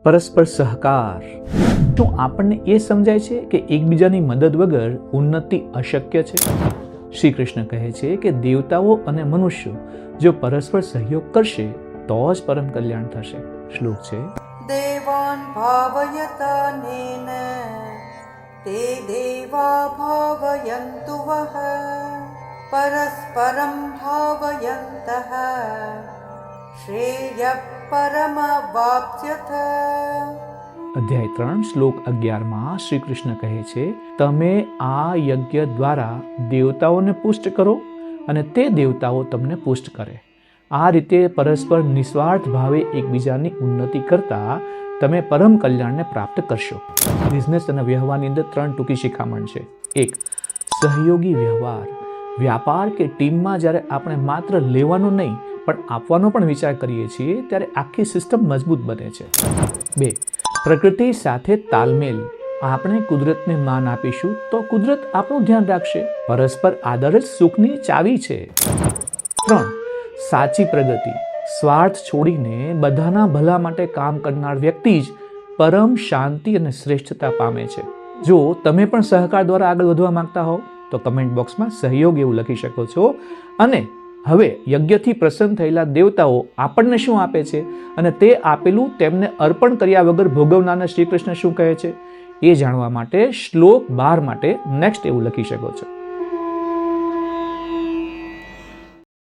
પરસ્પર સહકાર. શું આપણને એ સમજાય છે કે એકબીજાની મદદ વગર ઉન્નતિ અશક્ય છે? શ્રી કૃષ્ણ કહે છે કે દેવતાઓ અને મનુષ્યો જો પરસ્પર સહયોગ કરશે તો જ પરમ કલ્યાણ થશે. શ્લોક છે, દેવાન ભાવયતનેન તે દેવા ભાવયન્તુ વઃ પરસ્પરમ ભાવયन्तઃ શ્રેય પરમવાપ્સ્યથ. અધ્યાય 3 શ્લોક 11 શ્રી કૃષ્ણ કહે છે, તમે આ યજ્ઞ દ્વારા દેવતાઓને પુષ્ટ કરો અને તે દેવતાઓ તમને પુષ્ટ કરે. આ રીતે પરસ્પર નિસ્વાર્થ ભાવે એકબીજાની ઉન્નતિ કરતા તમે પરમ કલ્યાણને પ્રાપ્ત કરશો. બિઝનેસ અને વ્યવહારની અંદર 3 ટૂંકી શિખામણ છે. 1. સહયોગી વ્યવહાર. વ્યાપાર કે ટીમમાં જ્યારે આપણે માત્ર લેવાનું નહીં પણ આપવાનો પણ વિચાર કરીએ છીએ ત્યારે આખી સિસ્ટમ મજબૂત બને છે. 2. પ્રકૃતિ સાથે તાલમેલ. આપણે કુદરતને માન આપીશું તો કુદરત આપણું ધ્યાન રાખશે. પરસ્પર આદર જ સુખની ચાવી છે. 3. સાચી પ્રગતિ. સ્વાર્થ છોડીને બધાના ભલા માટે કામ કરનાર વ્યક્તિ જ પરમ શાંતિ અને શ્રેષ્ઠતા પામે છે. જો તમે પણ સહકાર દ્વારા આગળ વધવા માંગતા હો તો કમેન્ટ બોક્સમાં સહયોગ એવું લખી શકો છો. અને હવે યજ્ઞથી પ્રસન્ન થયેલા દેવતાઓ આપણને શું આપે છે અને તે આપેલું તેમને અર્પણ કર્યા વગર ભોગવનારને શ્રી કૃષ્ણ શું કહે છે એ જાણવા માટે શ્લોક 12 માટે નેક્સ્ટ એવું લખી શકો છો.